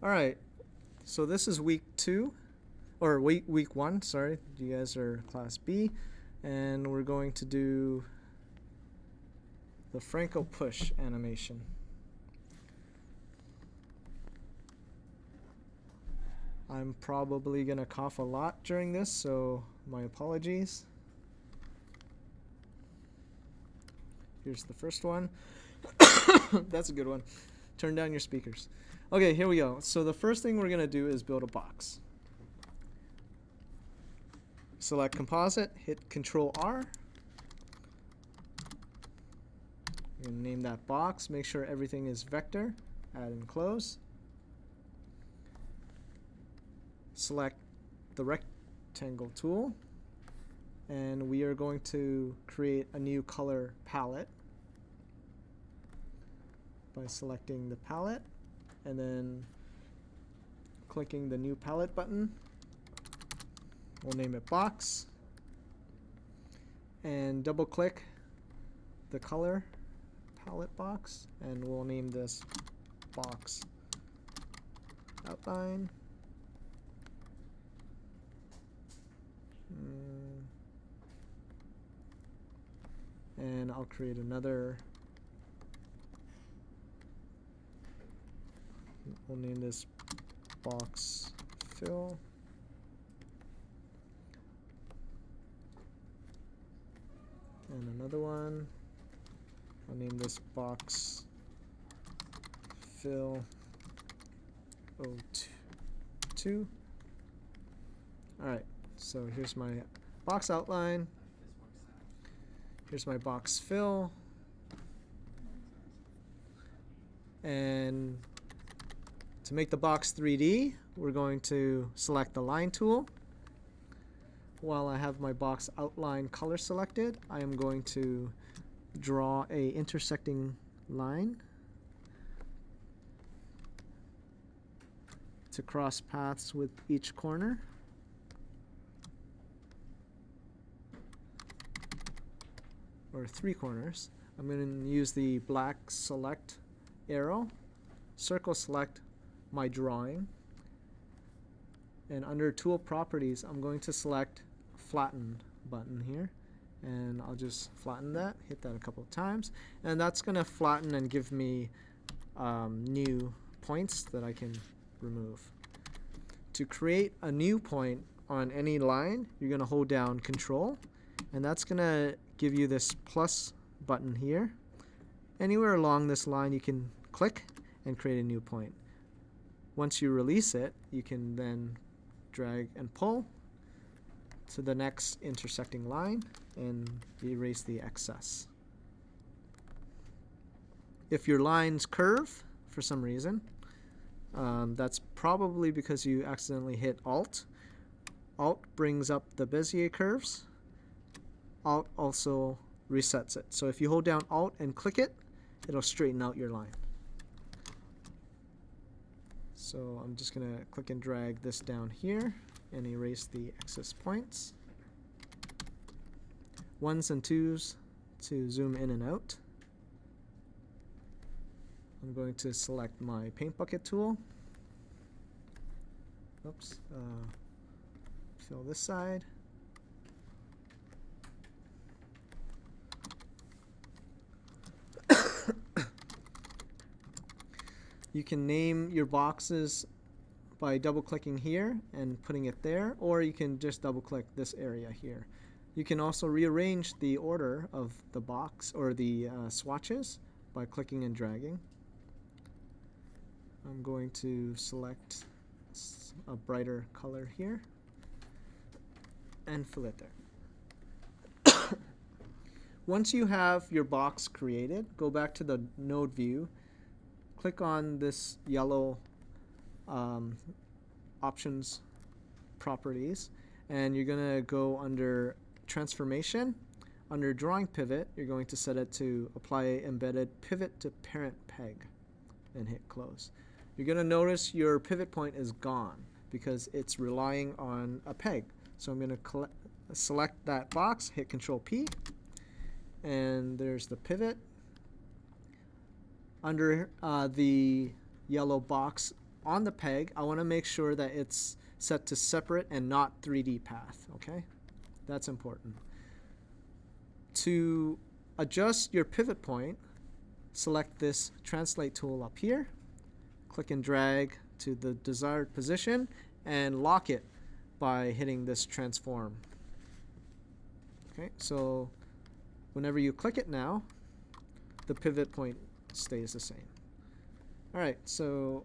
All right, so this is week 2, or week 1, sorry. You guys are class B, and we're going to do the Franco push animation. I'm probably going to cough a lot during this, so my apologies. Here's the first one. That's a good one. Turn down your speakers. Okay, here we go. So the first thing we're going to do is build a box. Select composite, hit Control R. You're going to name that box. Make sure everything is vector. Add and close. Select the rectangle tool. And we are going to create a new color palette by selecting the palette and then clicking the new palette button. We'll name it box and double click the color palette box and we'll name this box outline. And I'll create another. We'll name this box fill. And another one. I'll name this box fill 02. Alright, so here's my box outline. Here's my box fill. And to make the box 3D, we're going to select the line tool. While I have my box outline color selected, I am going to draw a intersecting line to cross paths with each corner. Or 3 corners. I'm going to use the black select arrow, circle select my drawing, and under tool properties I'm going to select flatten button here, and I'll just flatten that, hit that a couple of times, and that's going to flatten and give me new points that I can remove. To create a new point on any line, you're going to hold down Control, and that's going to give you this plus button here. Anywhere along this line you can click and create a new point. Once you release it, you can then drag and pull to the next intersecting line and erase the excess. If your lines curve for some reason, that's probably because you accidentally hit Alt. Alt brings up the Bezier curves. Alt also resets it. So if you hold down Alt and click it, it'll straighten out your line. So I'm just going to click and drag this down here and erase the excess points. 1s and 2s to zoom in and out. I'm going to select my paint bucket tool. Oops. Fill this side. You can name your boxes by double clicking here and putting it there, or you can just double click this area here. You can also rearrange the order of the box or the swatches by clicking and dragging. I'm going to select a brighter color here and fill it there. Once you have your box created, go back to the node view. Click on this yellow options properties, and you're going to go under transformation. Under drawing pivot, you're going to set it to apply embedded pivot to parent peg and hit close. You're going to notice your pivot point is gone because it's relying on a peg. So I'm going to select that box, hit Control P, and there's the pivot. Under the yellow box on the peg, I want to make sure that it's set to separate and not 3D path, okay? That's important. To adjust your pivot point, select this translate tool up here, click and drag to the desired position, and lock it by hitting this transform. Okay, so whenever you click it now, the pivot point stays the same. Alright, so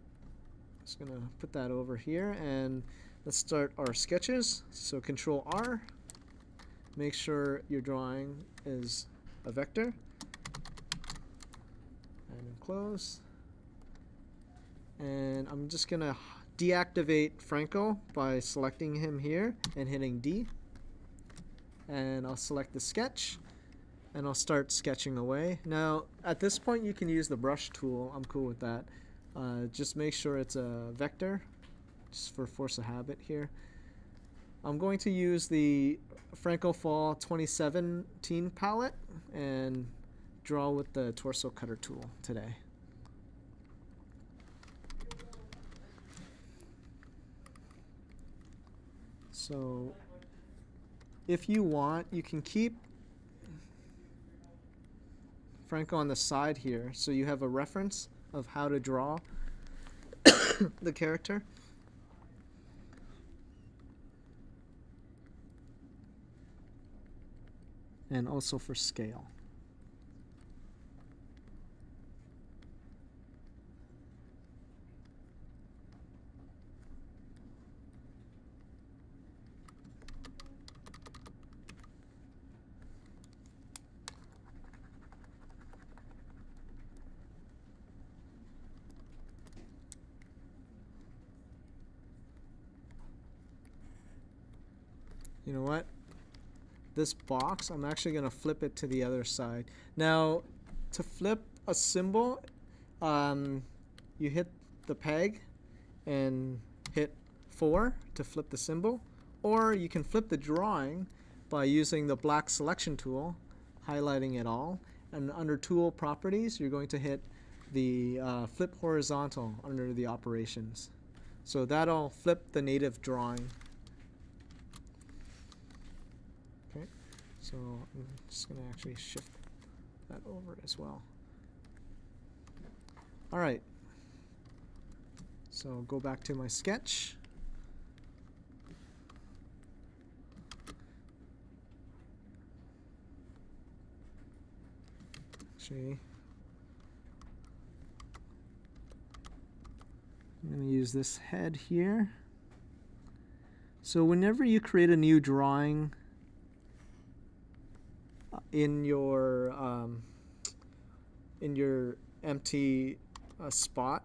I'm just gonna put that over here and let's start our sketches. So Control R, make sure your drawing is a vector, and close. And I'm just gonna deactivate Franco by selecting him here and hitting D. And I'll select the sketch and I'll start sketching away. Now at this point you can use the brush tool. I'm cool with that. Just make sure it's a vector, just for force of habit here. I'm going to use the Franco Fall 2017 palette and draw with the torso cutter tool today. So if you want, you can keep Franco on the side here so you have a reference of how to draw the character. And also for scale. You know what? This box, I'm actually going to flip it to the other side. Now, to flip a symbol, you hit the peg and hit 4 to flip the symbol. Or you can flip the drawing by using the black selection tool, highlighting it all. And under Tool Properties, you're going to hit the Flip Horizontal under the Operations. So that'll flip the native drawing. Okay, so I'm just going to actually shift that over as well. All right, so go back to my sketch. Actually, I'm going to use this head here. So whenever you create a new drawing in your empty spot,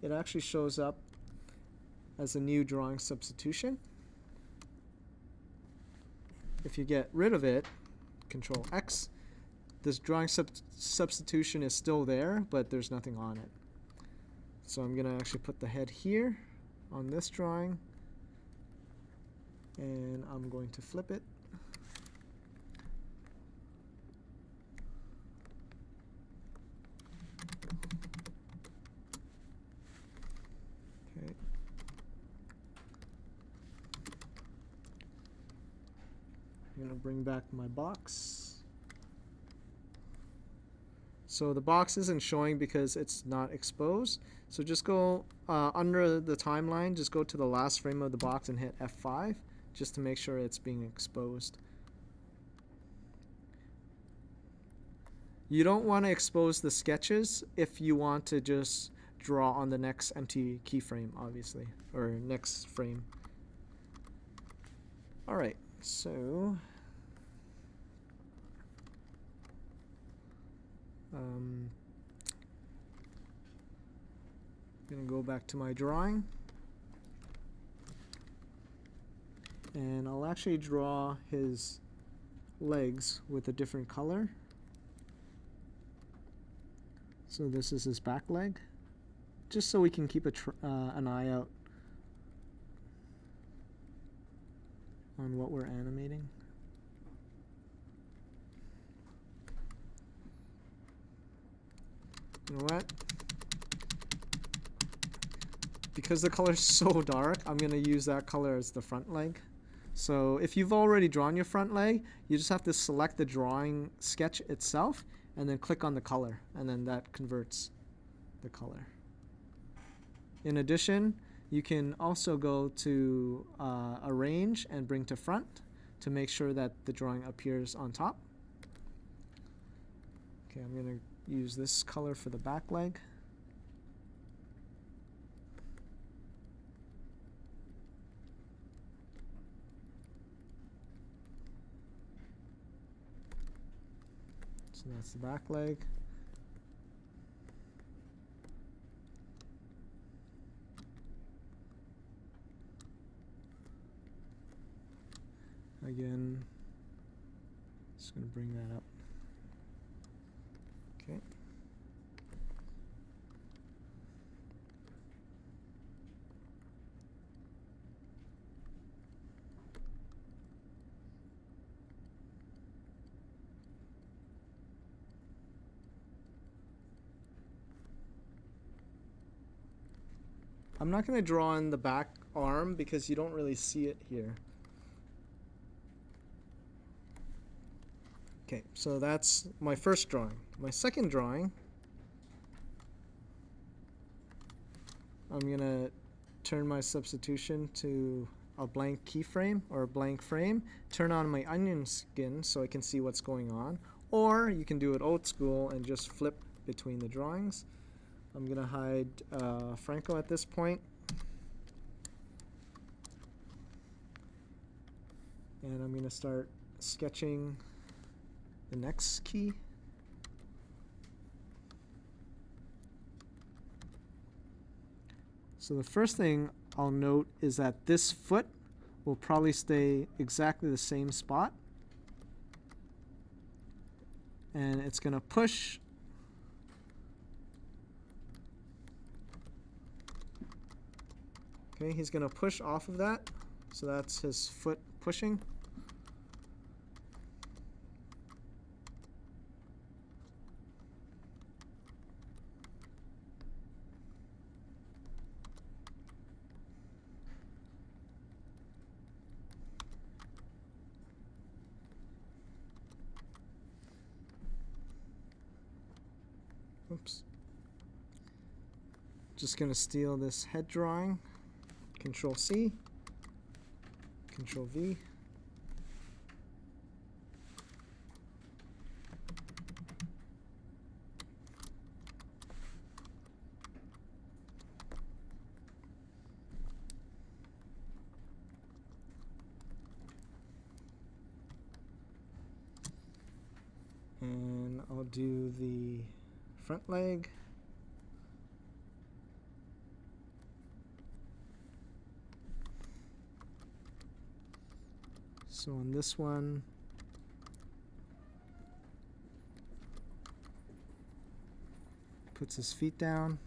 it actually shows up as a new drawing substitution. If you get rid of it, Control X, this drawing substitution is still there, but there's nothing on it. So I'm going to actually put the head here on this drawing, and I'm going to flip it. Okay. I'm going to bring back my box. So the box isn't showing because it's not exposed. So just go under the timeline, just go to the last frame of the box and hit F5 just to make sure it's being exposed. You don't want to expose the sketches if you want to just draw on the next empty keyframe, obviously, or next frame. All right, so I'm going to go back to my drawing, and I'll actually draw his legs with a different color. So this is his back leg, just so we can keep an eye out on what we're animating. You know what? because the color is so dark, I'm going to use that color as the front leg. So if you've already drawn your front leg, you just have to select the drawing sketch itself and then click on the color, and then that converts the color. In addition, you can also go to arrange and bring to front to make sure that the drawing appears on top. Okay, I'm going to use this color for the back leg. So that's the back leg. Again, just going to bring that up. Okay. I'm not going to draw in the back arm because you don't really see it here. Okay, so that's my first drawing. My second drawing, I'm going to turn my substitution to a blank keyframe or a blank frame, turn on my onion skin so I can see what's going on, or you can do it old school and just flip between the drawings. I'm going to hide Franco at this point. And I'm going to start sketching the next key. So the first thing I'll note is that this foot will probably stay exactly the same spot. And it's going to push Okay, he's going to push off of that, so that's his foot pushing. Oops. Just going to steal this head drawing. Control C, Control V. And I'll do the front leg. So on this one, puts his feet down.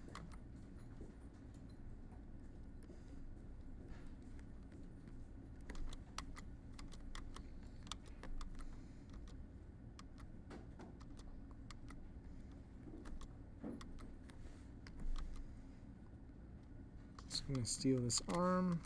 Just going to steal this arm.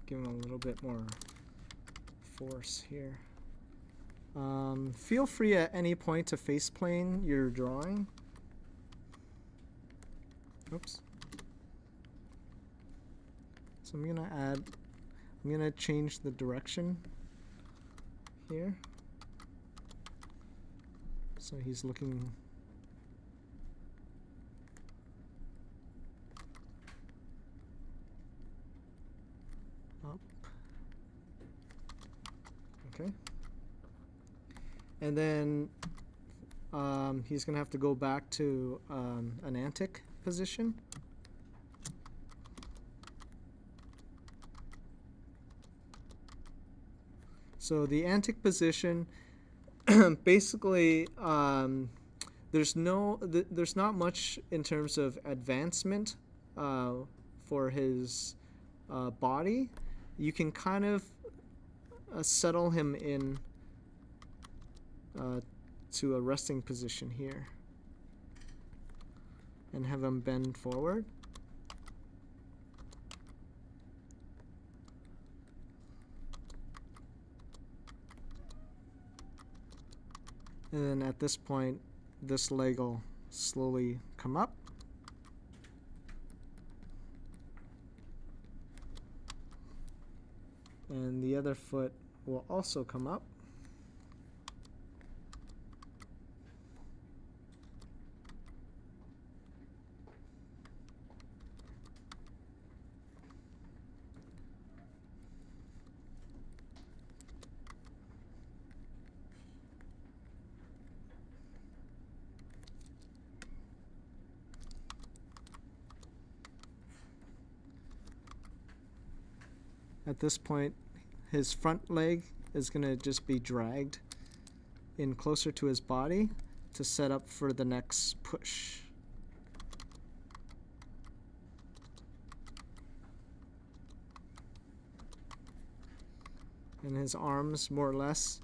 Give him a little bit more force here. Feel free at any point to face plane your drawing. Oops. So I'm gonna change the direction here. So he's looking up. Okay. And then he's going to have to go back to an antic position. So the antic position, basically, there's not much in terms of advancement for his body. You can kind of settle him in to a resting position here and have him bend forward. And then at this point, this leg will slowly come up. And the other foot will also come up. At this point, his front leg is going to just be dragged in closer to his body to set up for the next push. And his arms, more or less,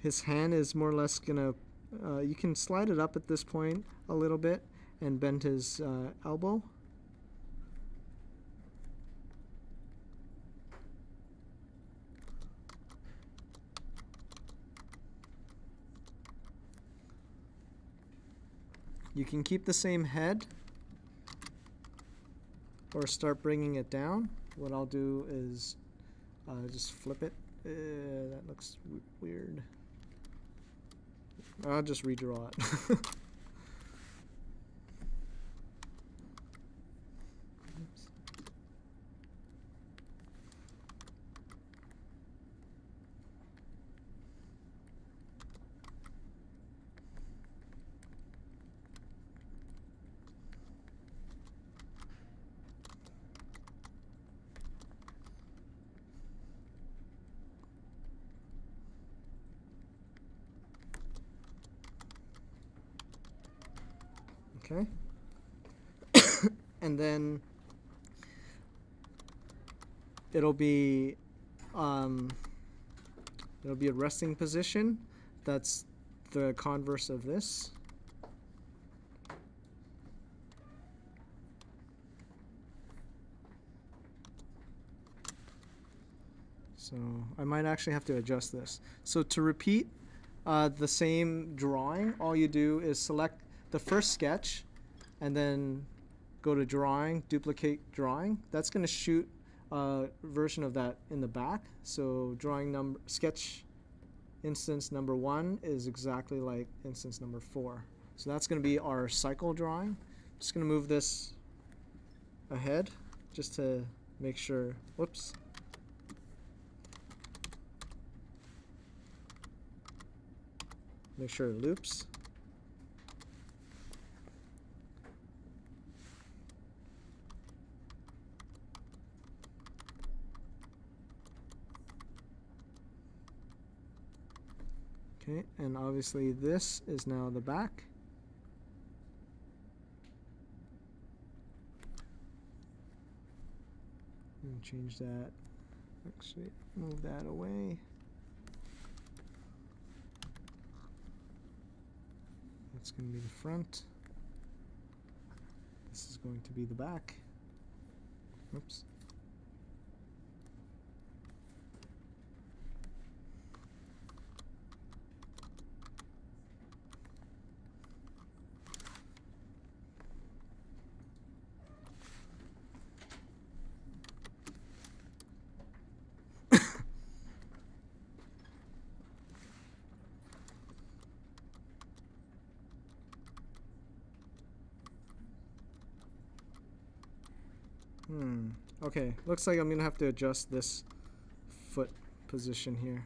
his hand is more or less going to, you can slide it up at this point a little bit and bend his elbow. You can keep the same head or start bringing it down. What I'll do is just flip it. That looks weird. I'll just redraw it. Okay. And then it'll be a resting position. That's the converse of this. So I might actually have to adjust this. So to repeat the same drawing, all you do is select the first sketch and then go to drawing, duplicate drawing. That's going to shoot a version of that in the back. So drawing sketch instance number 1 is exactly like instance number 4. So that's going to be our cycle drawing. Just going to move this ahead just to make sure, whoops. Make sure it loops. Okay, and obviously this is now the back. And change that. Actually, move that away. That's going to be the front. This is going to be the back. Oops. Okay, looks like I'm going to have to adjust this foot position here.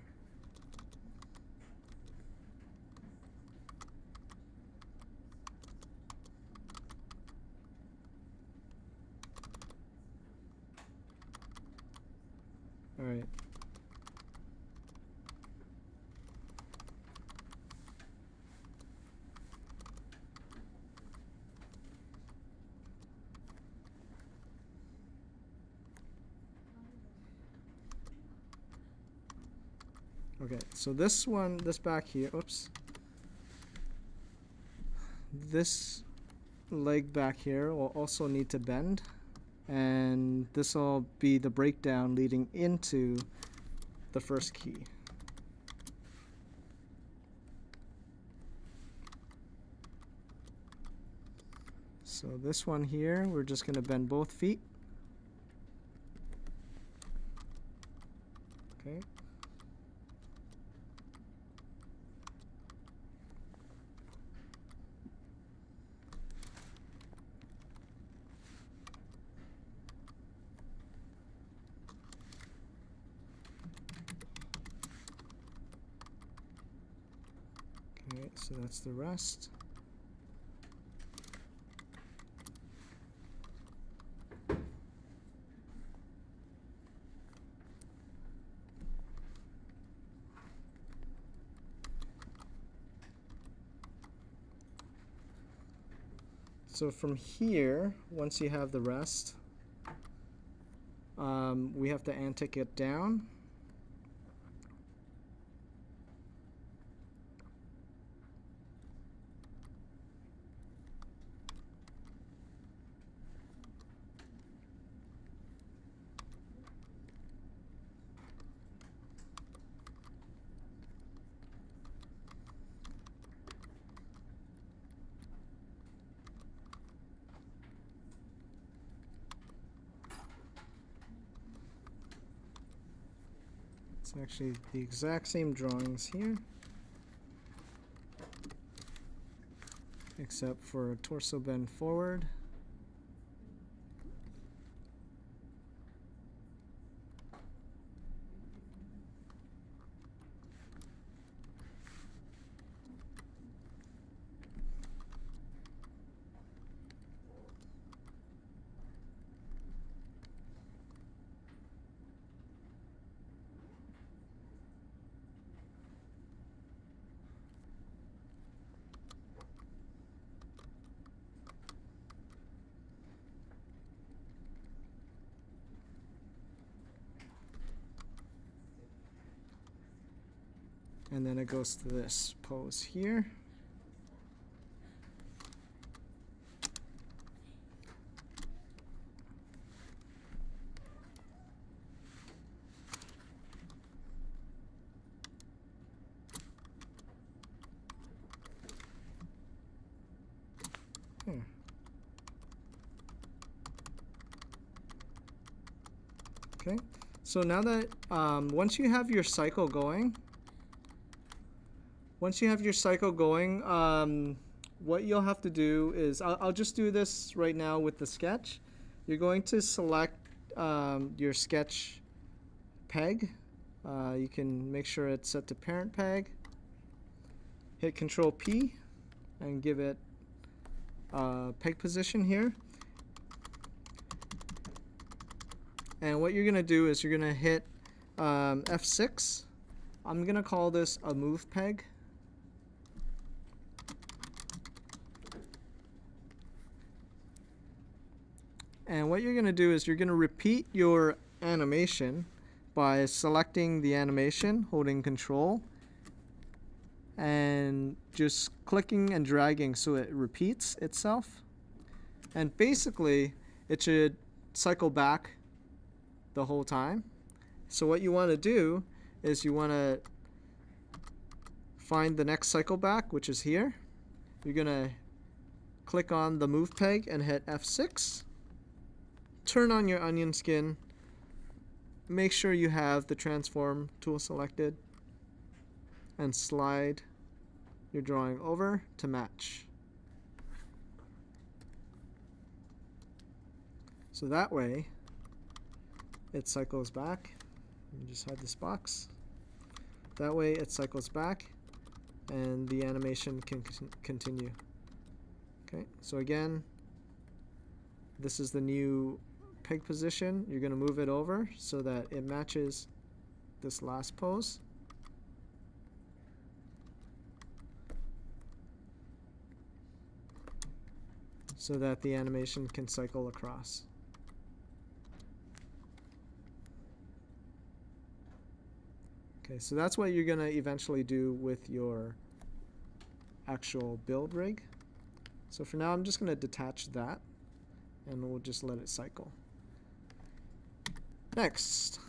Okay, so this one, this back here, oops. This leg back here will also need to bend, and this will be the breakdown leading into the first key. So this one here, we're just going to bend both feet. Okay. Okay, so that's the rest. So from here, once you have the rest, we have to antic it down. It's actually the exact same drawings here, except for a torso bend forward. And then it goes to this pose here. Here. Okay, so now that once you have your cycle going, what you'll have to do is, I'll just do this right now with the sketch. You're going to select your sketch peg. You can make sure it's set to parent peg. Hit Control P and give it peg position here. And what you're going to do is you're going to hit F6. I'm going to call this a move peg. And what you're going to do is you're going to repeat your animation by selecting the animation, holding Control, and just clicking and dragging so it repeats itself. And basically, it should cycle back the whole time. So what you want to do is you want to find the next cycle back, which is here. You're going to click on the move peg and hit F6. Turn on your onion skin. Make sure you have the transform tool selected and slide your drawing over to match. So that way it cycles back. Let me just hide this box. That way it cycles back and the animation can continue. Okay, so again, this is the new peg position. You're going to move it over so that it matches this last pose. So that the animation can cycle across. Okay, so that's what you're going to eventually do with your actual build rig. So for now, I'm just going to detach that, and we'll just let it cycle. Next,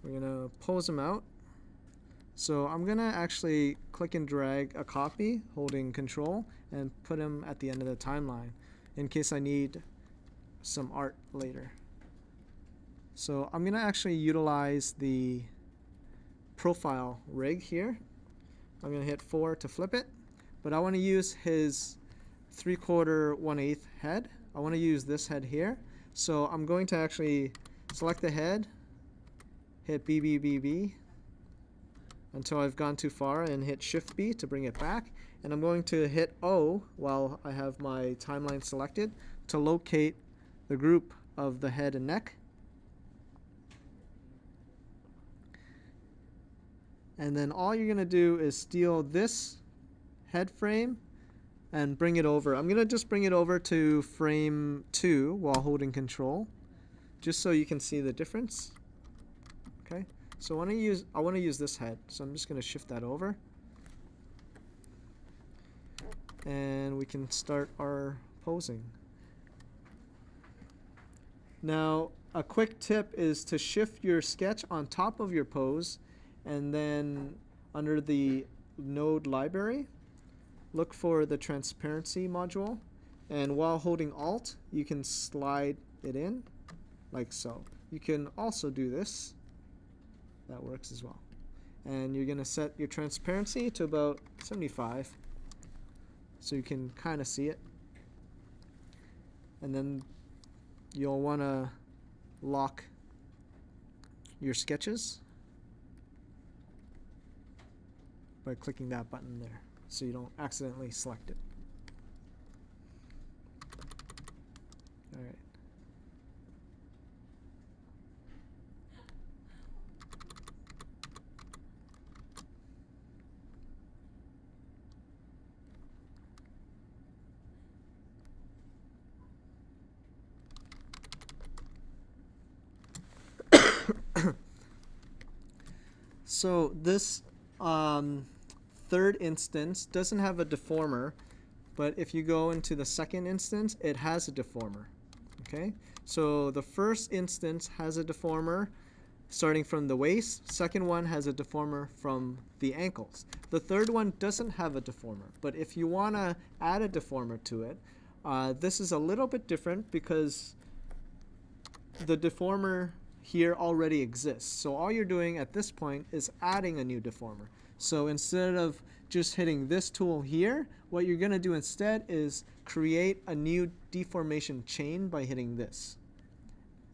we're going to pose them out. So I'm going to actually click and drag a copy, holding Control, and put them at the end of the timeline in case I need some art later. So I'm going to actually utilize the profile rig here. I'm going to hit 4 to flip it, but I want to use his 3/4 1/8 head. I want to use this head here. So I'm going to actually select the head, hit B, B, B, B until I've gone too far, and hit Shift B to bring it back. And I'm going to hit O while I have my timeline selected to locate the group of the head and neck. And then all you're going to do is steal this head frame and bring it over. I'm going to just bring it over to frame 2 while holding Control, just so you can see the difference. Okay, so I want to use this head, so I'm just going to shift that over, and we can start our posing. Now, a quick tip is to shift your sketch on top of your pose, and then under the node library, look for the transparency module, and while holding Alt, you can slide it in like so. You can also do this. That works as well. And you're going to set your transparency to about 75 so you can kind of see it. And then you'll want to lock your sketches by clicking that button there so you don't accidentally select it. All right. So this third instance doesn't have a deformer, but if you go into the second instance, it has a deformer. Okay, so the first instance has a deformer starting from the waist. Second one has a deformer from the ankles. The third one doesn't have a deformer, but if you want to add a deformer to it, this is a little bit different because the deformer here already exists. So all you're doing at this point is adding a new deformer. So instead of just hitting this tool here, what you're going to do instead is create a new deformation chain by hitting this.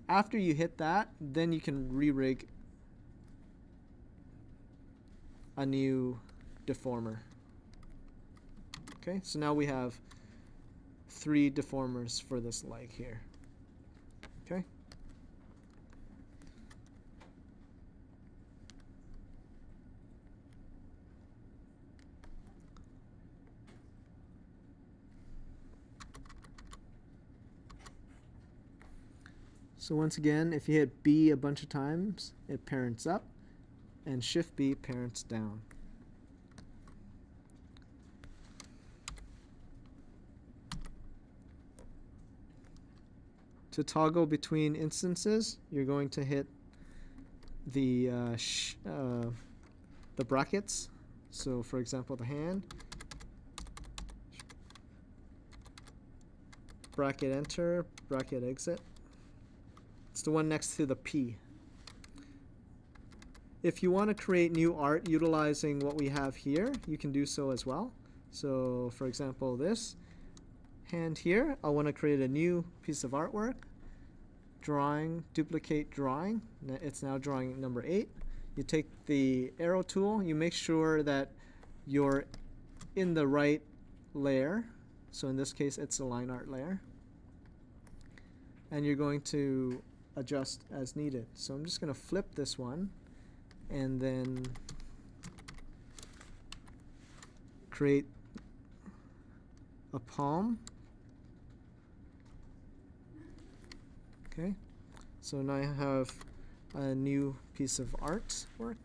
After you hit that, then you can re-rig a new deformer. Okay, so now we have 3 deformers for this leg here. Okay. So once again, if you hit B a bunch of times, it parents up, and Shift B parents down. To toggle between instances, you're going to hit the brackets. So for example, the hand, bracket enter, bracket exit. It's the one next to the P. If you want to create new art utilizing what we have here, you can do so as well. So for example, this hand here, I want to create a new piece of artwork. Drawing, duplicate drawing. It's now drawing number 8. You take the arrow tool, you make sure that you're in the right layer. So in this case, it's the line art layer. And you're going to adjust as needed. So I'm just going to flip this one and then create a palm. Okay, so now I have a new piece of artwork.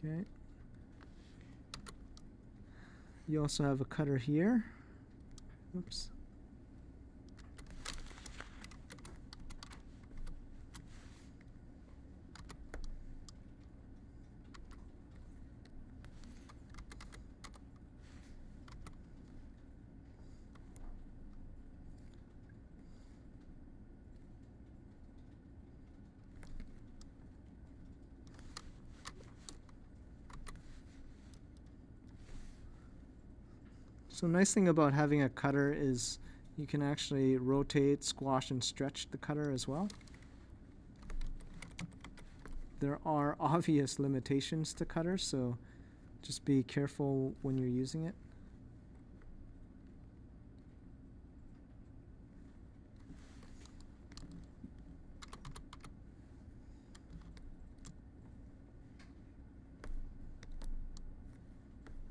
Okay. You also have a cutter here. Oops. So nice thing about having a cutter is you can actually rotate, squash, and stretch the cutter as well. There are obvious limitations to cutters, so just be careful when you're using it.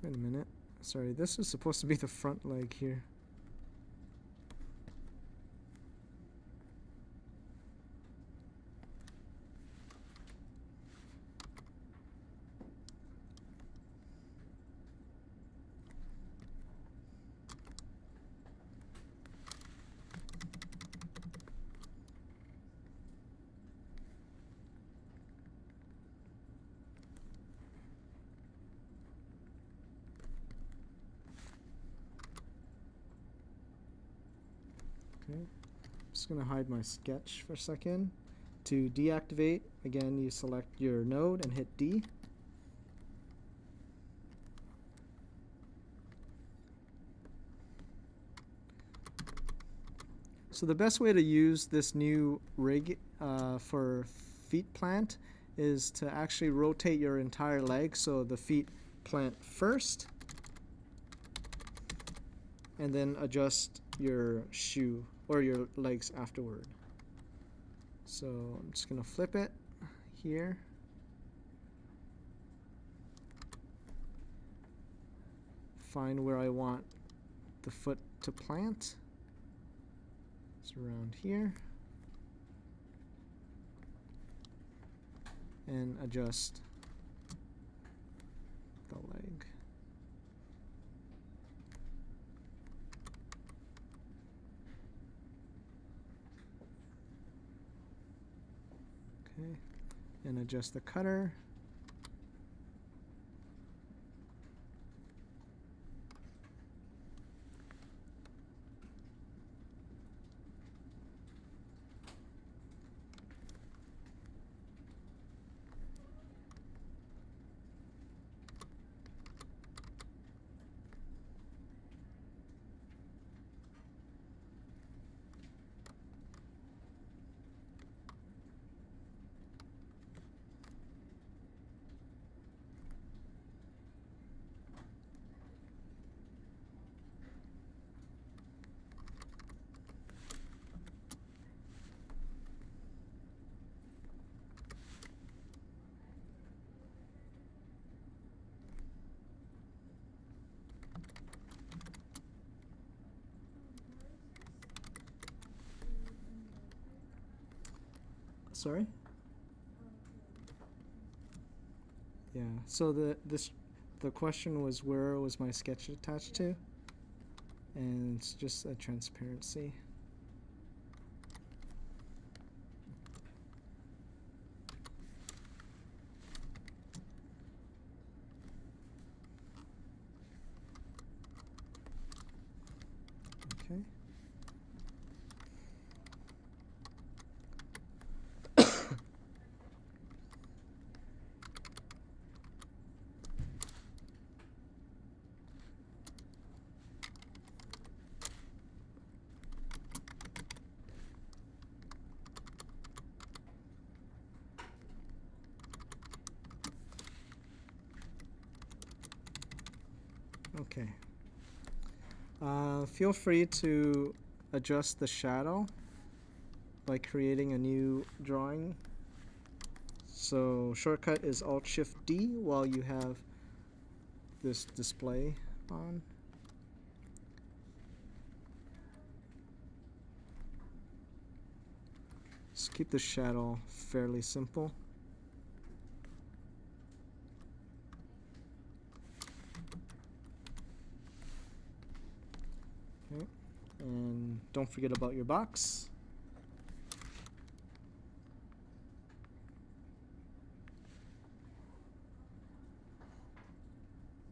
Wait a minute. Sorry, this is supposed to be the front leg here. Okay, I'm just going to hide my sketch for a second. To deactivate, again, you select your node and hit D. So the best way to use this new rig for feet plant is to actually rotate your entire leg so the feet plant first, and then adjust your shoe or your legs afterward. So I'm just going to flip it here. Find where I want the foot to plant. It's around here. And adjust the leg. Okay, and adjust the cutter. Sorry? Yeah, so the question was where was my sketch attached to? And it's just a transparency. Okay. Okay. Feel free to adjust the shadow by creating a new drawing. So shortcut is Alt-Shift-D while you have this display on. Just keep the shadow fairly simple. Okay. And don't forget about your box.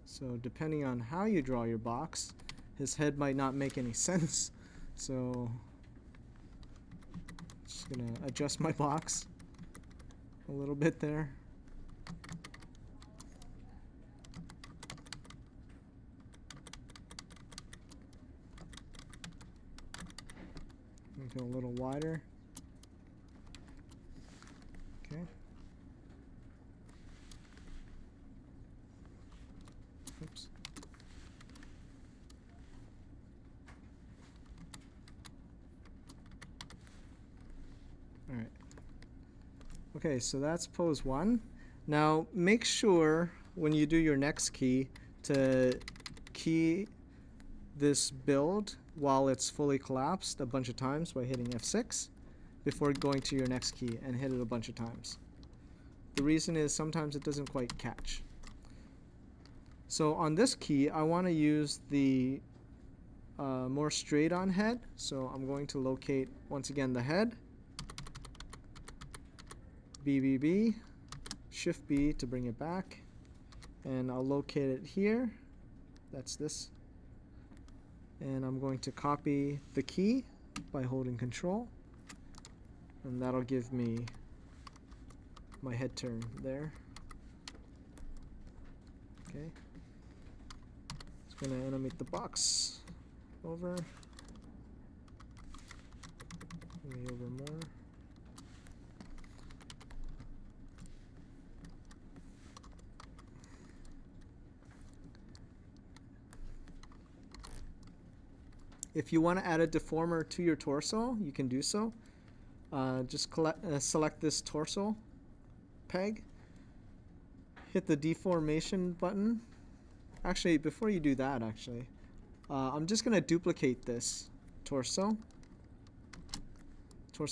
So depending on how you draw your box, his head might not make any sense. So just gonna adjust my box a little bit there. Go a little wider. Okay. Oops. All right. Okay, so that's pose 1. Now make sure when you do your next key to key this build while it's fully collapsed a bunch of times by hitting F6 before going to your next key, and hit it a bunch of times. The reason is sometimes it doesn't quite catch. So on this key I want to use the more straight on head, so I'm going to locate once again the head, BBB, Shift B to bring it back, and I'll locate it here. That's this. And I'm going to copy the key by holding Control, and that'll give me my head turn there. Okay. It's going to animate the box over. Maybe over more. If you want to add a deformer to your torso, you can do so. Just select this torso peg, hit the deformation button. Actually, before you do that, I'm just going to duplicate this torso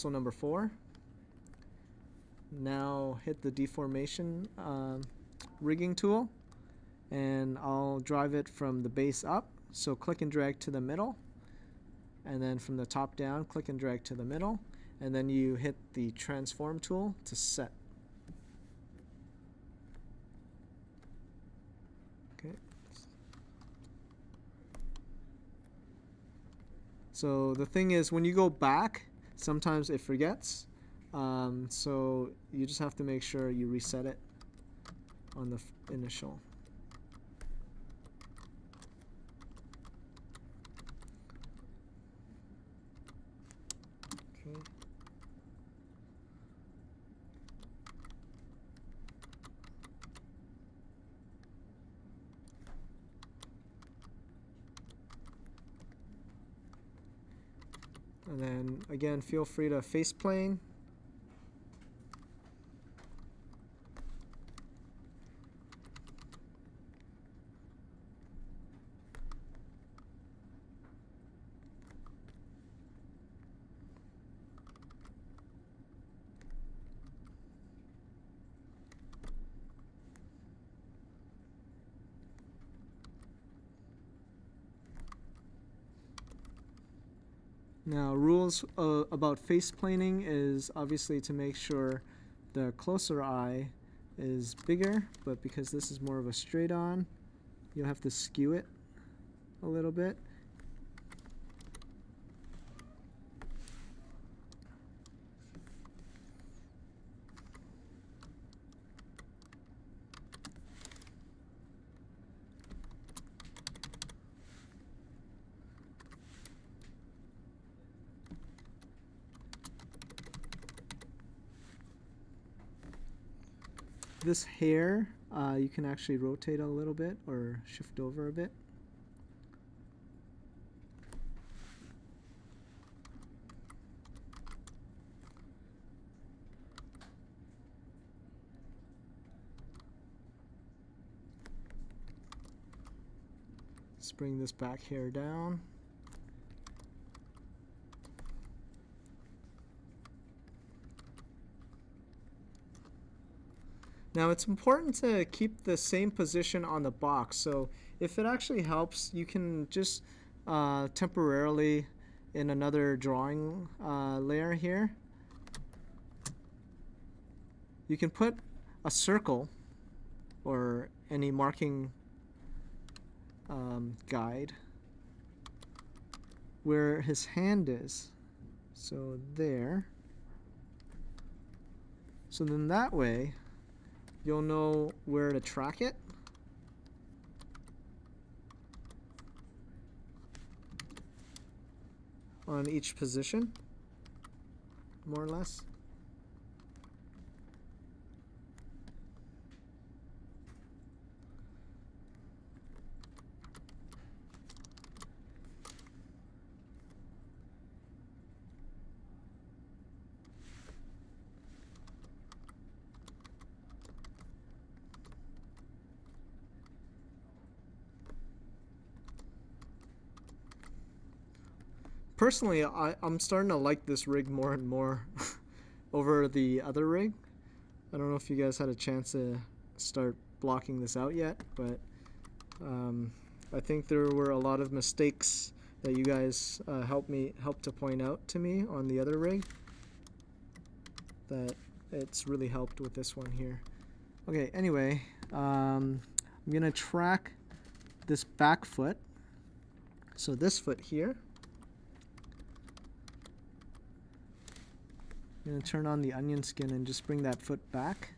number 4. Now hit the deformation rigging tool, and I'll drive it from the base up. So click and drag to the middle, and then from the top down, click and drag to the middle, and then you hit the transform tool to set. Okay. So the thing is, when you go back, sometimes it forgets. So you just have to make sure you reset it on the initial. Okay. And then again, feel free to face plane. Now, rules about face planing is obviously to make sure the closer eye is bigger, but because this is more of a straight on, you'll have to skew it a little bit. This hair, you can actually rotate a little bit or shift over a bit. Let's bring this back here down. Now it's important to keep the same position on the box, so if it actually helps, you can just temporarily in another drawing layer here, you can put a circle or any marking guide where his hand is. So there. So then that way you'll know where to track it. On each position, more or less. Personally, I'm starting to like this rig more and more over the other rig. I don't know if you guys had a chance to start blocking this out yet, but I think there were a lot of mistakes that you guys helped to point out to me on the other rig that it's really helped with this one here. Okay, anyway, I'm gonna track this back foot. So this foot here. I'm going to turn on the onion skin and just bring that foot back.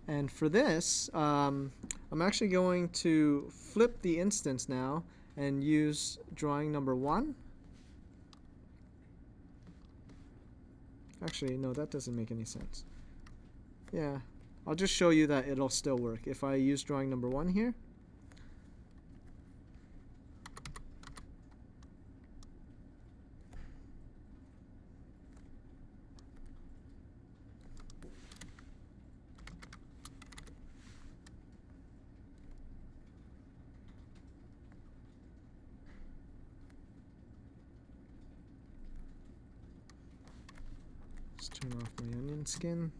And for this, I'm actually going to flip the instance now and use drawing number 1. Actually, no, that doesn't make any sense. Yeah, I'll just show you that it'll still work. If I use drawing number 1 here, turn off my onion skin.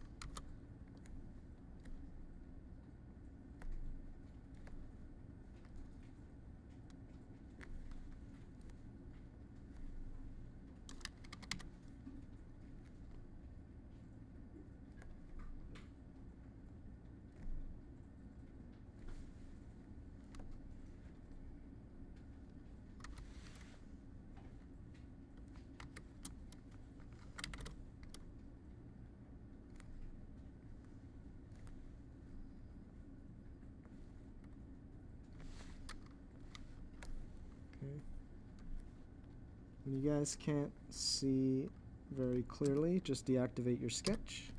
When you guys can't see very clearly, just deactivate your sketch.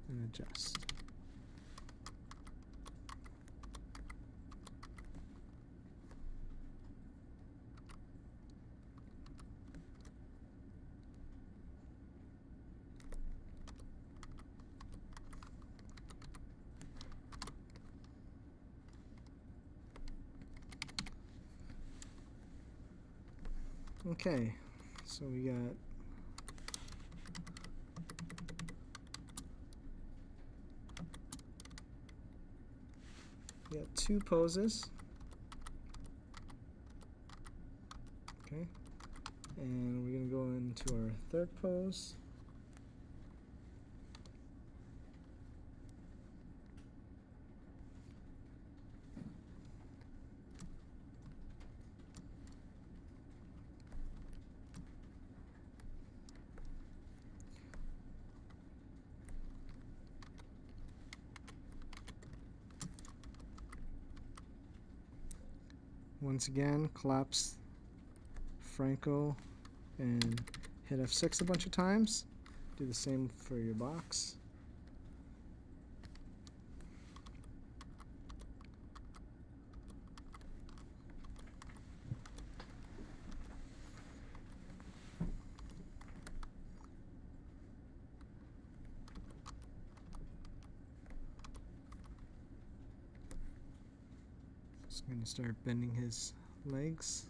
And adjust. Okay, so we got two poses. Okay, and we're going to go into our third pose. Once again, collapse Franco and hit F6 a bunch of times. Do the same for your box. Just going to start bending his legs.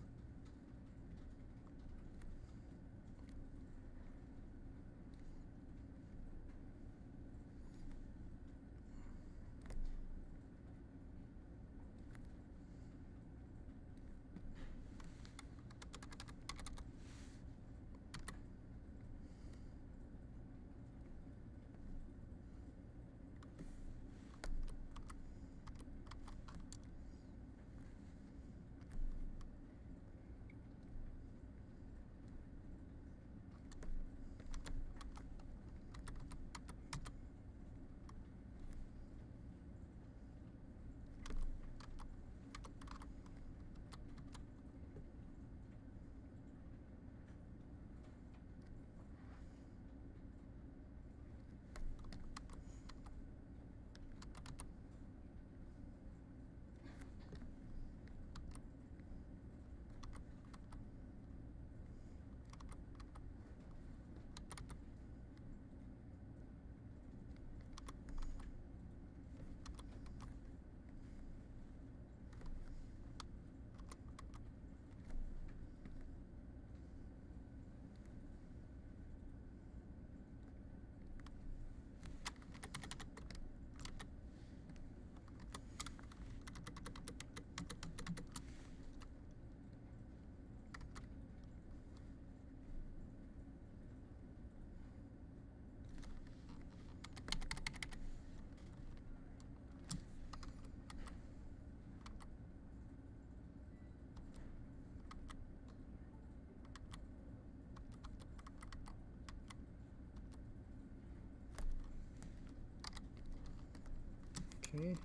Okay.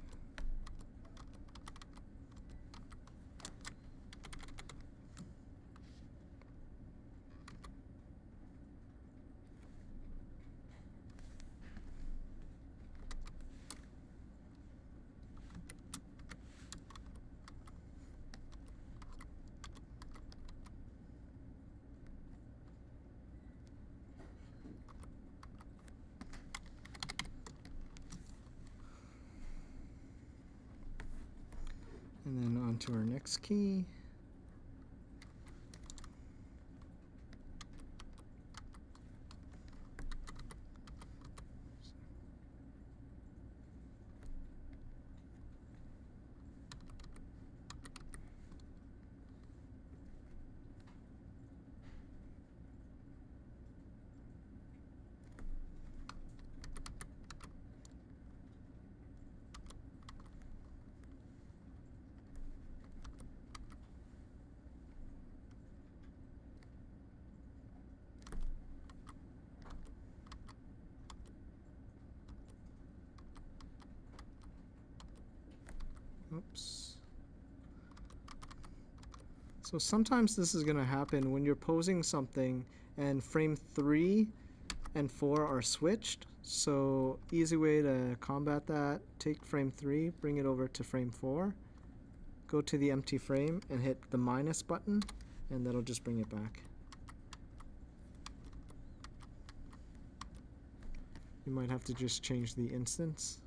And then on to our next key. Oops. So sometimes this is going to happen when you're posing something and frame 3 and 4 are switched. So easy way to combat that, take frame 3, bring it over to frame 4, go to the empty frame and hit the minus button, and that'll just bring it back. You might have to just change the instance.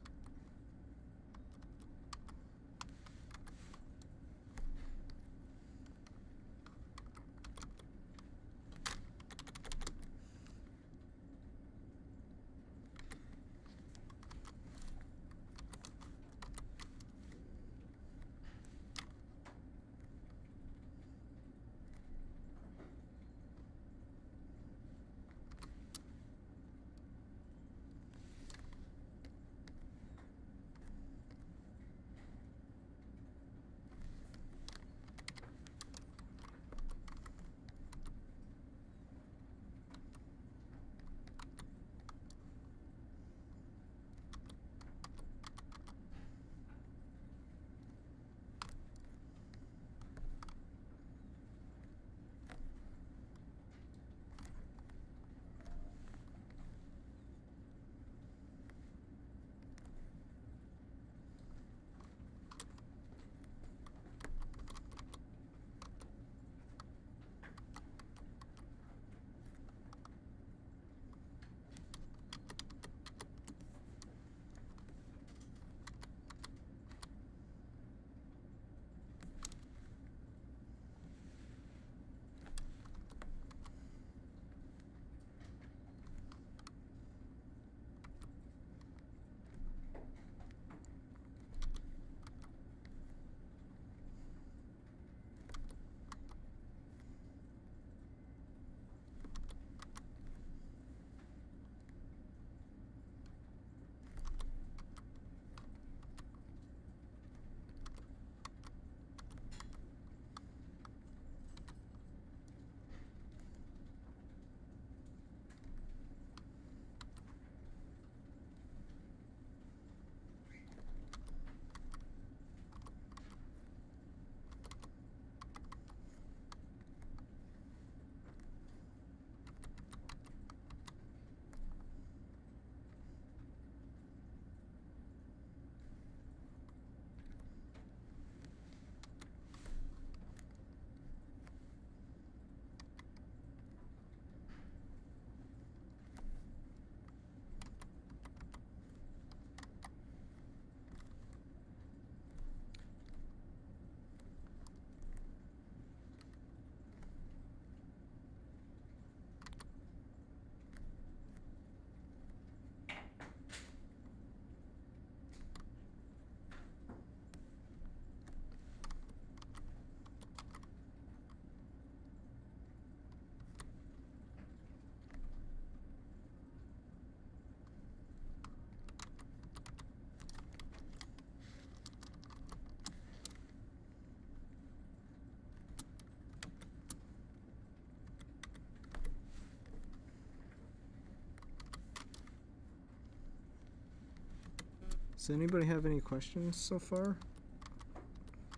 Does anybody have any questions so far?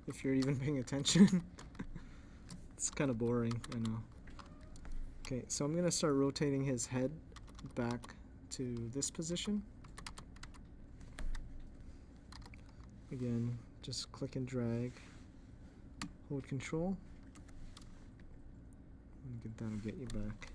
If you're even paying attention. It's kind of boring, I know. Okay, so I'm going to start rotating his head back to this position. Again, just click and drag, hold control, and that'll get you back.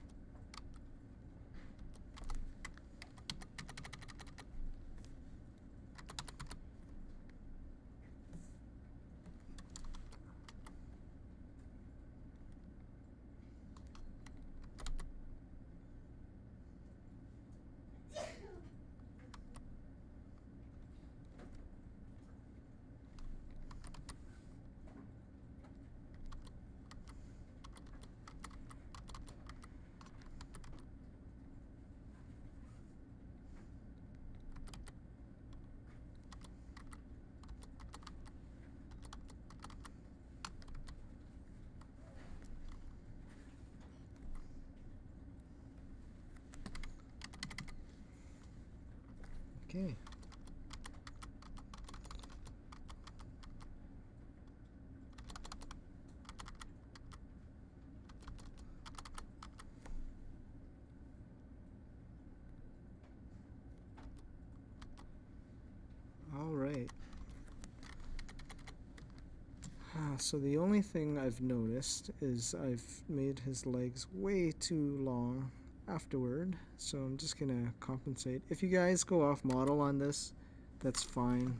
Okay. All right. So the only thing I've noticed is I've made his legs way too long afterward, so I'm just gonna compensate. If you guys go off model on this, that's fine.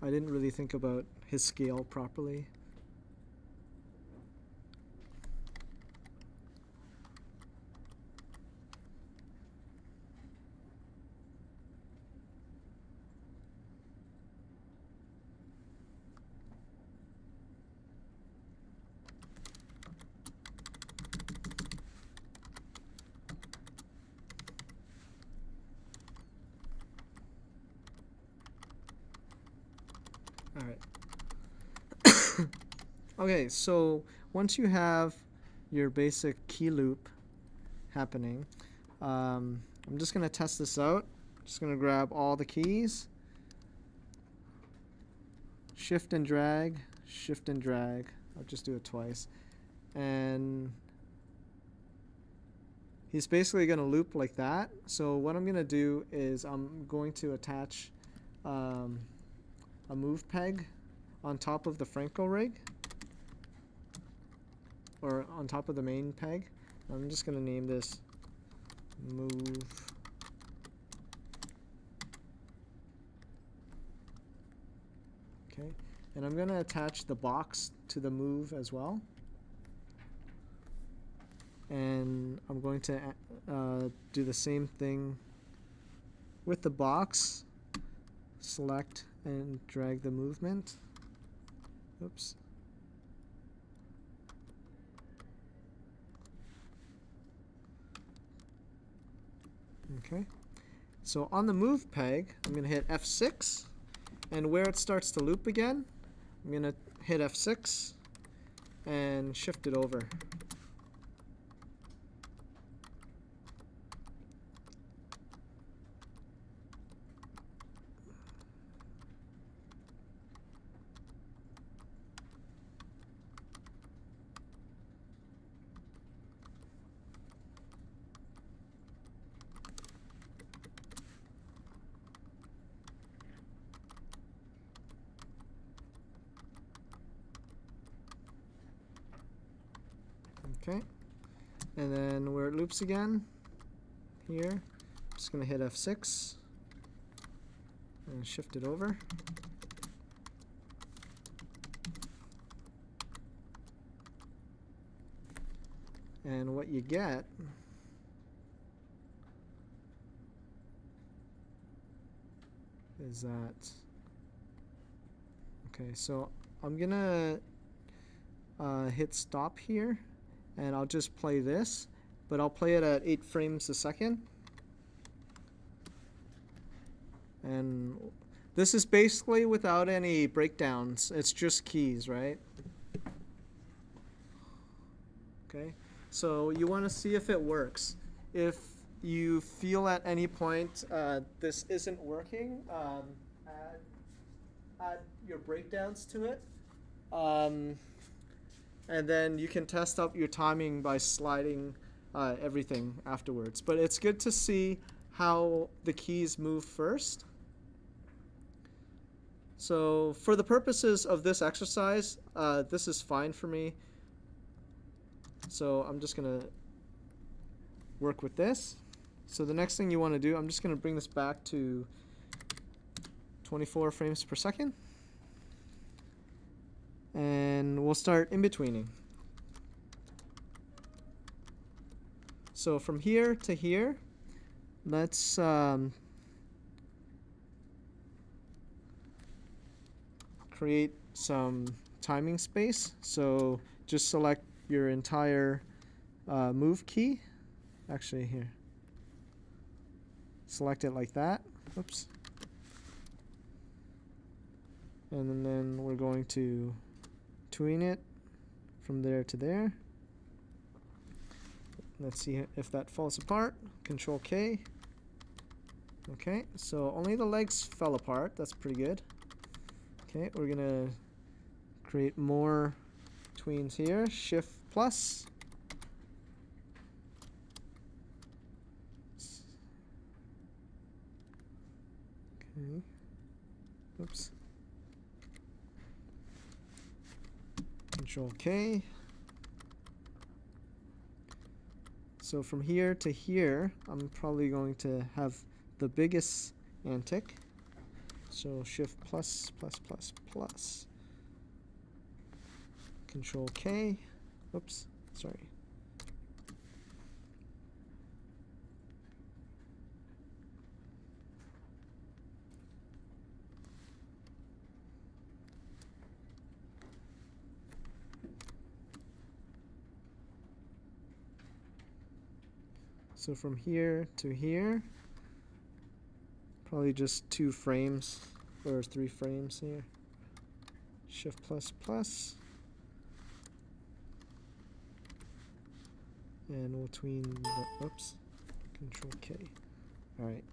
I didn't really think about his scale properly. Alright. Okay, so once you have your basic key loop happening, I'm just going to test this out. Just going to grab all the keys, shift and drag, shift and drag. I'll just do it twice. And he's basically going to loop like that. So what I'm going to do is I'm going to attach a move peg on top of the Franco rig, or on top of the main peg. I'm just going to name this move. Okay, and I'm going to attach the box to the move as well. And I'm going to do the same thing with the box. Select and drag the movement. Oops. Okay. So on the move peg, I'm going to hit F6, and where it starts to loop again, I'm going to hit F6 and shift it over. Okay, and then where it loops again, here, I'm just going to hit F6 and shift it over. And what you get is that, okay, so I'm going to hit stop here. And I'll just play this, but I'll play it at 8 frames a second. And this is basically without any breakdowns. It's just keys, right? Okay, so you want to see if it works. If you feel at any point this isn't working, add your breakdowns to it. And then you can test up your timing by sliding everything afterwards. But it's good to see how the keys move first. So for the purposes of this exercise, this is fine for me. So I'm just going to work with this. So the next thing you want to do, I'm just going to bring this back to 24 frames per second. And we'll start in-betweening. So from here to here, let's create some timing space. So just select your entire move key. Actually, here. Select it like that. Oops. And then we're going to tween it from there to there. Let's see if that falls apart. Control K. Okay, so only the legs fell apart. That's pretty good. Okay, we're gonna create more tweens here. Shift plus. Okay. Oops. Control K. So from here to here, I'm probably going to have the biggest antic. So Shift plus, plus, plus, plus. Control K. Oops, sorry. So from here to here, probably just 2 frames or 3 frames here. Shift plus plus. And we'll tween the, oops, Control K. All right.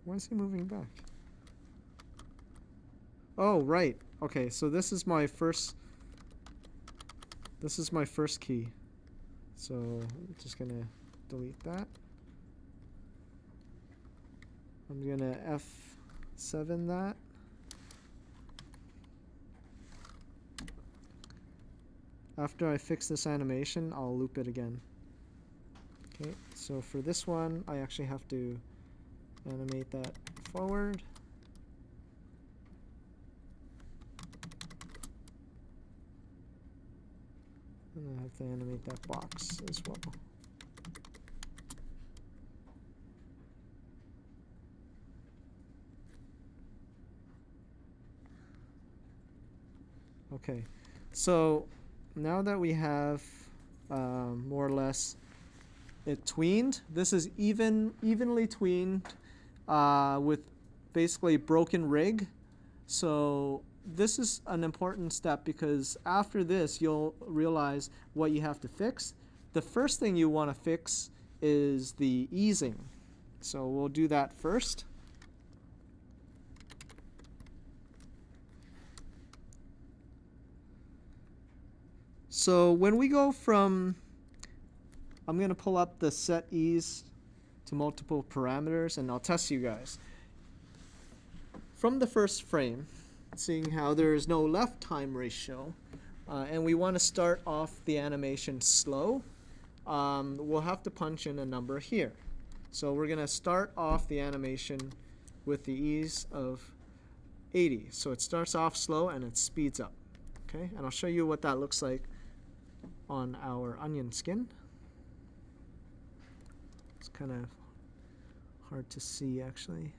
Why is he moving back? Oh, right. Okay, so this is my first key. So I'm just gonna delete that. I'm gonna F7 that. After I fix this animation, I'll loop it again. Okay, so for this one, I actually have to animate that forward. And I have to animate that box as well. Okay, so now that we have more or less it tweened, this is evenly tweened with basically broken rig. So this is an important step because after this you'll realize what you have to fix. The first thing you want to fix is the easing. So we'll do that first. So when we go from, I'm going to pull up the set ease to multiple parameters and I'll test you guys. From the first frame, seeing how there is no left time ratio, and we want to start off the animation slow, we'll have to punch in a number here. So we're going to start off the animation with the ease of 80. So it starts off slow and it speeds up. Okay, and I'll show you what that looks like on our onion skin. It's kind of hard to see actually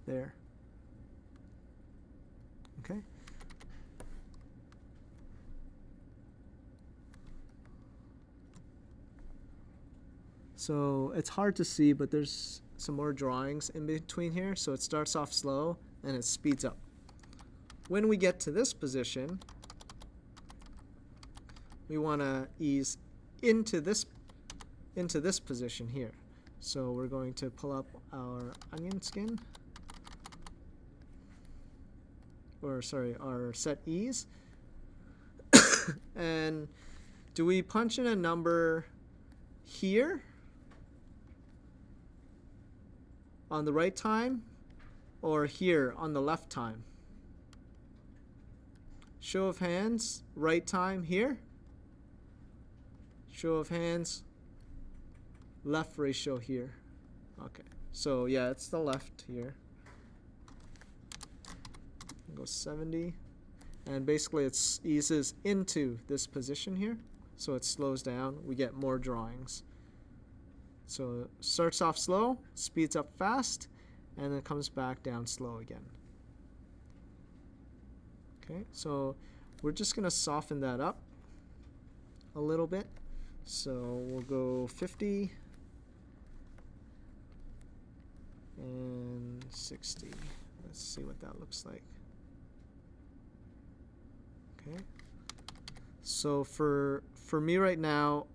there. Okay. So it's hard to see, but there's some more drawings in between here. So it starts off slow and it speeds up. When we get to this position, we want to ease into this position here. So we're going to pull up our onion skin, or sorry, our set ease. And do we punch in a number here on the right time or here on the left time? Show of hands, right time here. Show of hands, left ratio here. Okay, so yeah, it's the left here. Go 70. And basically it eases into this position here. So it slows down. We get more drawings. So it starts off slow, speeds up fast, and then comes back down slow again. Okay, so we're just going to soften that up a little bit. So we'll go 50 and 60. Let's see what that looks like. Okay. So for me right now,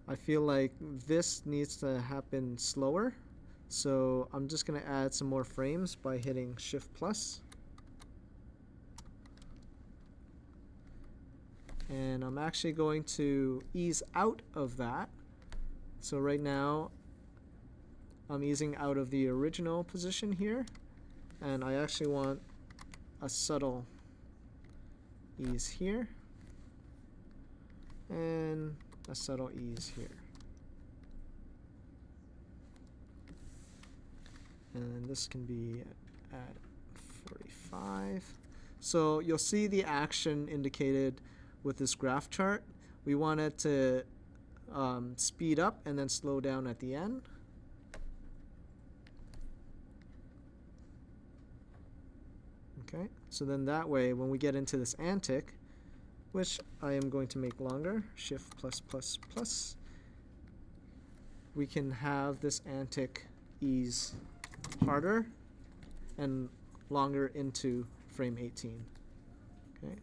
I feel like this needs to happen slower. So I'm just going to add some more frames by hitting Shift plus. And I'm actually going to ease out of that. So right now, I'm easing out of the original position here. And I actually want a subtle ease here. And a subtle ease here. And this can be at 45. So you'll see the action indicated with this graph chart. We want it to speed up and then slow down at the end. Okay, so then that way when we get into this antic, which I am going to make longer, Shift plus plus plus, we can have this antic ease harder and longer into frame 18. Okay,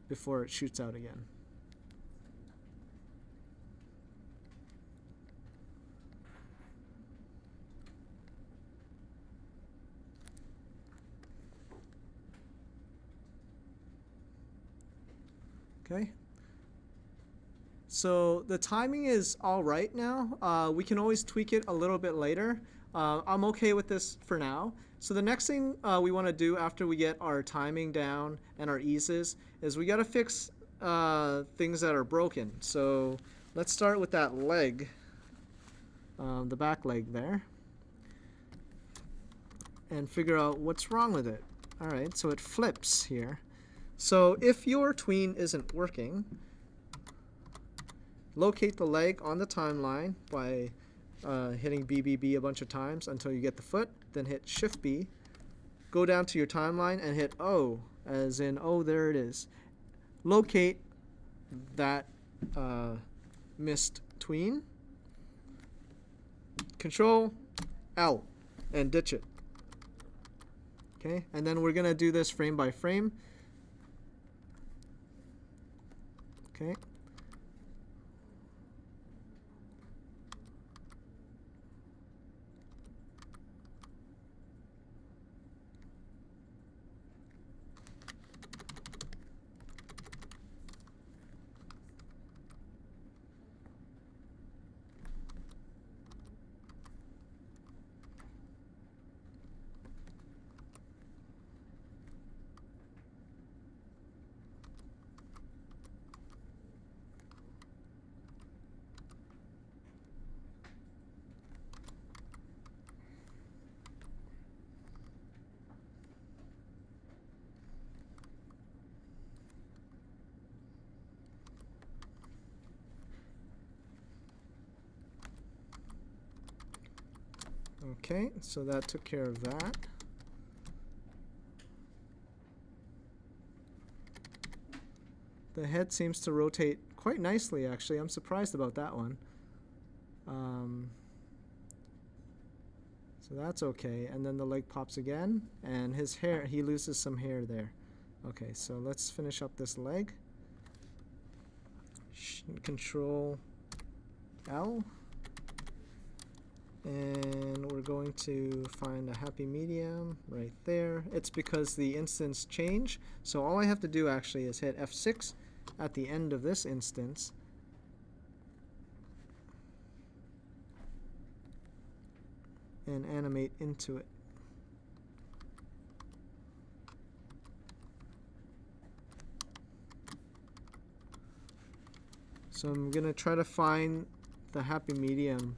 before it shoots out again. Okay. So the timing is all right now. We can always tweak it a little bit later. I'm okay with this for now. So the next thing we want to do after we get our timing down and our eases is we got to fix things that are broken. So let's start with that leg, the back leg there, and figure out what's wrong with it. All right, so it flips here. So if your tween isn't working, locate the leg on the timeline by hitting BBB a bunch of times until you get the foot, then hit Shift B, go down to your timeline and hit O, as in, oh, there it is. Locate that missed tween, Control L, and ditch it. Okay, and then we're gonna do this frame by frame. Okay. Okay, so that took care of that. The head seems to rotate quite nicely, actually. I'm surprised about that one. So that's okay. And then the leg pops again, and his hair, he loses some hair there. Okay, so let's finish up this leg. Control L. And we're going to find a happy medium right there. It's because the instance changed. So all I have to do actually is hit F6 at the end of this instance. And animate into it. So I'm going to try to find the happy medium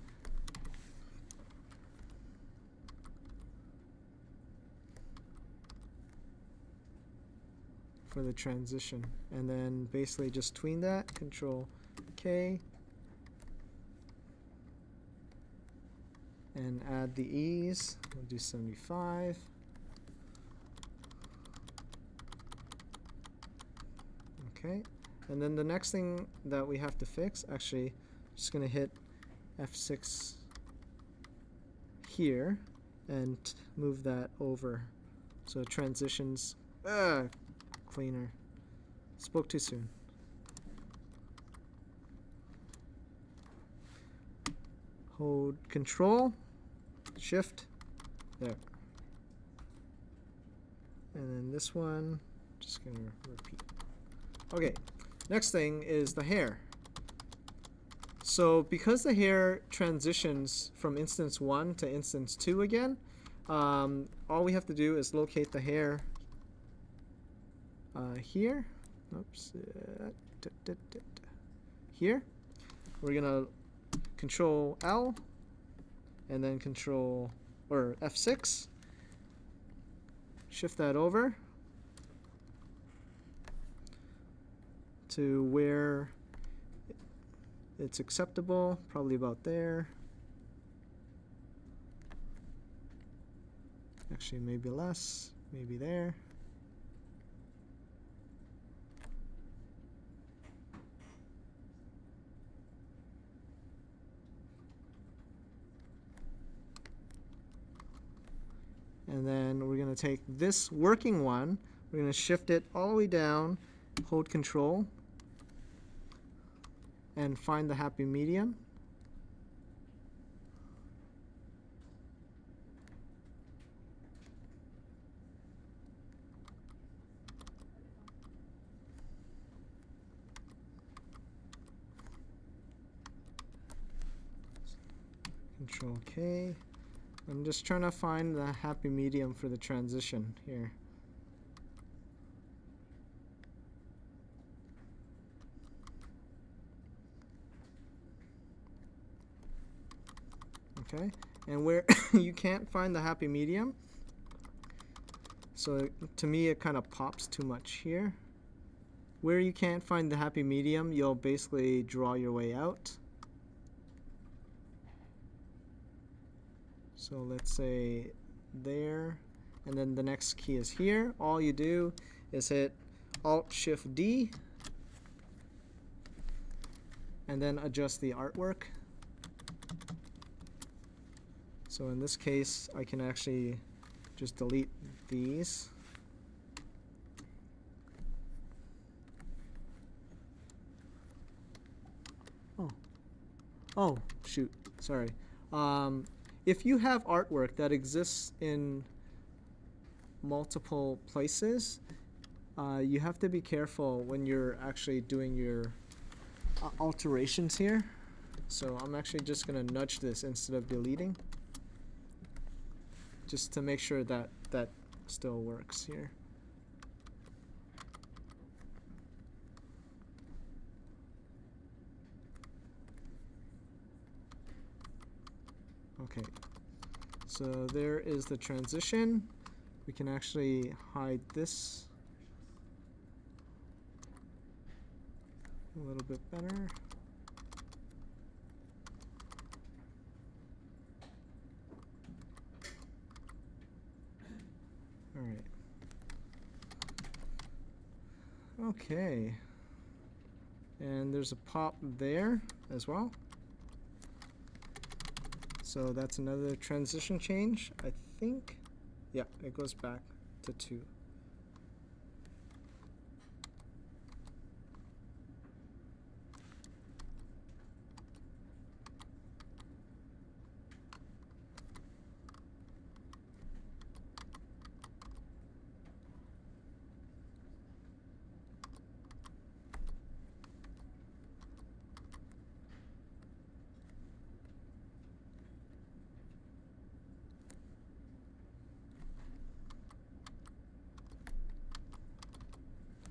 for the transition, and then basically just tween that, Control K, and add the ease. We'll do 75. Okay, and then the next thing that we have to fix, actually, just going to hit F6 here and move that over so it transitions. Cleaner. Spoke too soon. Hold Control, Shift, there. And then this one, just gonna repeat. Okay, next thing is the hair. So because the hair transitions from instance 1 to instance 2 again, all we have to do is locate the hair here. Oops. Here. We're gonna Control L and then Control or F6. Shift that over to where it's acceptable, probably about there. Actually, maybe less, maybe there. And then we're going to take this working one, we're going to shift it all the way down, hold Control, and find the happy medium. Control K. I'm just trying to find the happy medium for the transition here. Okay, and where you can't find the happy medium, so to me it kind of pops too much here. Where you can't find the happy medium, you'll basically draw your way out. So let's say there, and then the next key is here. All you do is hit Alt-Shift-D and then adjust the artwork. So in this case, I can actually just delete these. Oh, shoot, sorry. If you have artwork that exists in multiple places, you have to be careful when you're actually doing your alterations here. So I'm actually just going to nudge this instead of deleting, just to make sure that that still works here. Okay, so there is the transition. We can actually hide this a little bit better. All right. Okay. And there's a pop there as well. So that's another transition change, I think. Yeah, it goes back to 2.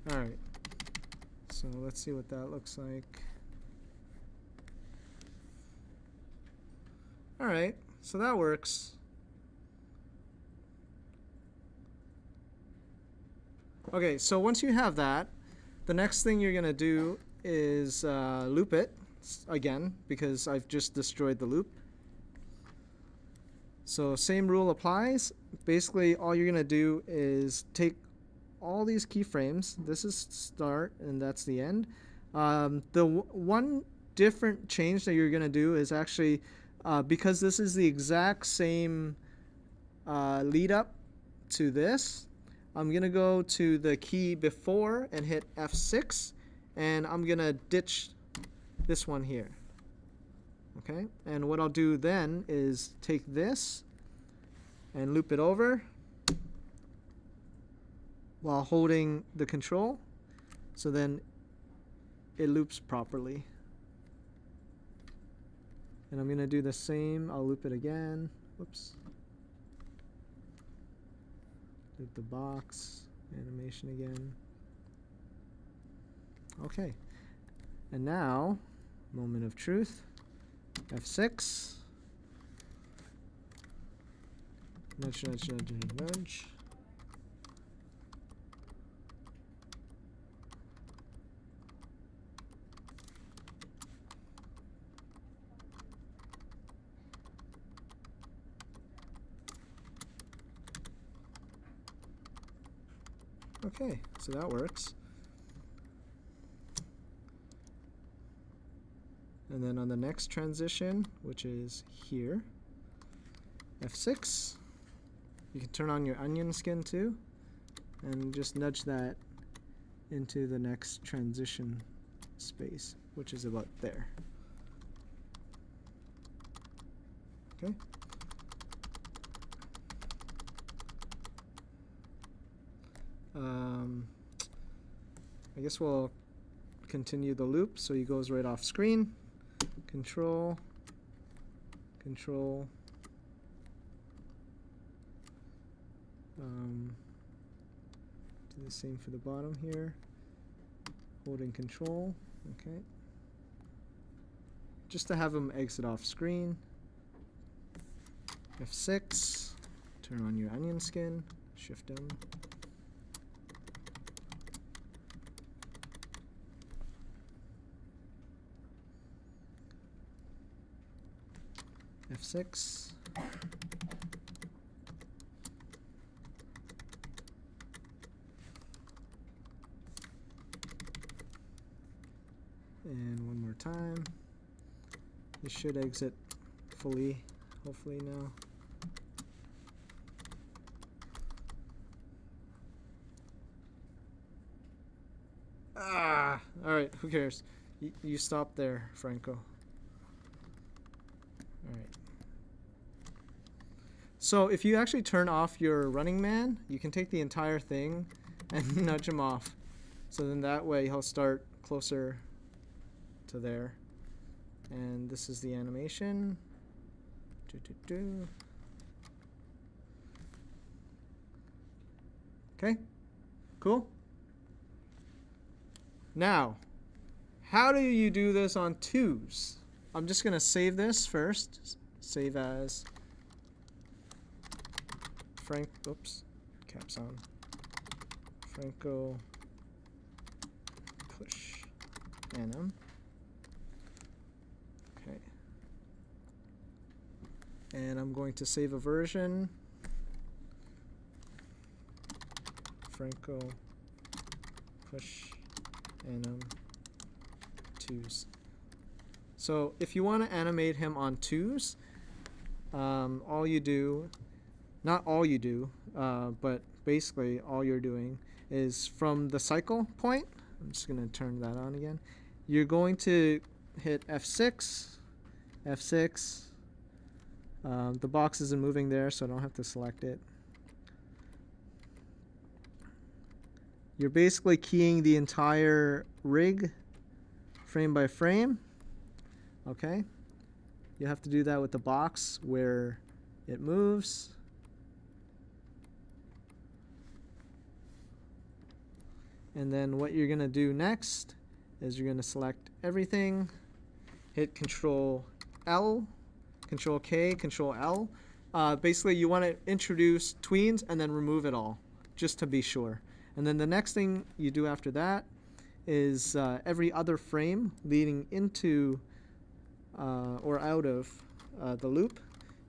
Alright, so let's see what that looks like. Alright, so that works. Okay, so once you have that, the next thing you're going to do is loop it again, because I've just destroyed the loop. So same rule applies. Basically, all you're going to do is take all these keyframes. This is start and that's the end. The one different change that you're going to do is actually, because this is the exact same lead up to this, I'm going to go to the key before and hit F6, and I'm going to ditch this one here. Okay, and what I'll do then is take this and loop it over while holding the control, so then it loops properly. And I'm going to do the same. I'll loop it again. Whoops. Loop the box, animation again. Okay, and now, moment of truth, F6, nudge, nudge, nudge, nudge, nudge. Okay, so that works. And then on the next transition, which is here, F6, you can turn on your onion skin too, and just nudge that into the next transition space, which is about there. Okay. I guess we'll continue the loop, so he goes right off screen. Control, control. Do the same for the bottom here. Holding control, okay. Just to have him exit off screen. F6, turn on your onion skin, shift M. F6. And one more time. This should exit fully, hopefully now. Ah! Alright, who cares? You stop there, Franco. Alright. So if you actually turn off your running man, you can take the entire thing and nudge him off. So then that way he'll start closer to there. And this is the animation. Okay, cool. Now, how do you do this on twos? I'm just going to save this first. Save as oops, caps on. Franco push Anim. Okay. And I'm going to save a version. Franco push Anim twos. So if you want to animate him on twos, all you do, not all you do, but basically all you're doing is from the cycle point, I'm just going to turn that on again, you're going to hit F6, F6, the box isn't moving there so I don't have to select it. You're basically keying the entire rig frame by frame. Okay, you have to do that with the box where it moves. And then what you're going to do next is you're going to select everything, hit Control L, Control K, Control L. Basically, you want to introduce tweens and then remove it all, just to be sure. And then the next thing you do after that is every other frame leading into or out of the loop,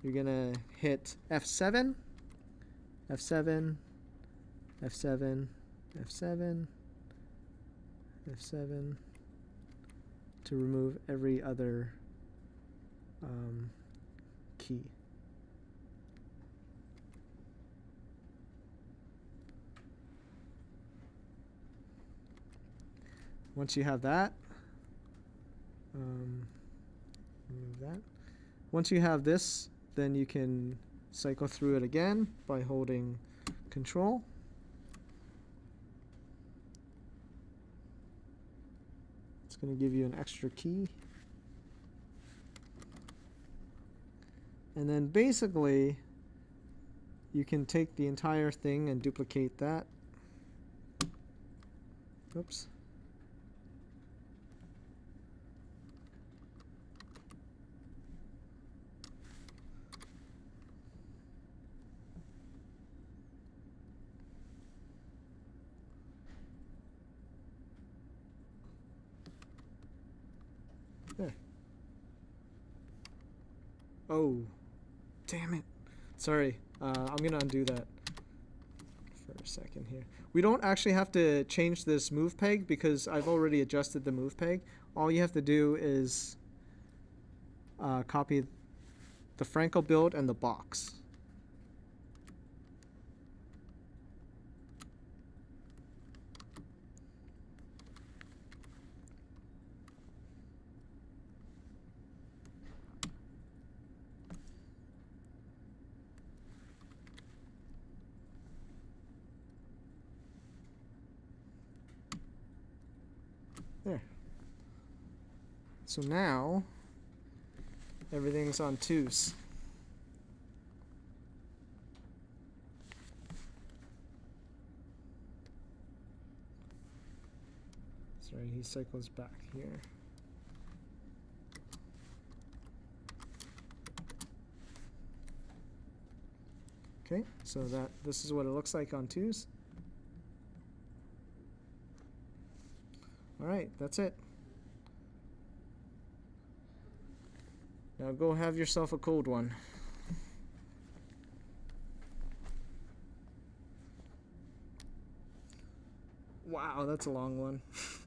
you're going to hit F7, F7, F7, F7, F7 to remove every other key. Once you have that, remove that. Once you have this, then you can cycle through it again by holding Control. It's going to give you an extra key. And then basically, you can take the entire thing and duplicate that. Oops. There. Oh, damn it. Sorry, I'm gonna undo that for a second here. We don't actually have to change this move peg because I've already adjusted the move peg. All you have to do is copy the Franco build and the box. There. So now everything's on twos. Sorry, he cycles back here. Okay, so this is what it looks like on twos. Alright, that's it. Now go have yourself a cold one. Wow, that's a long one.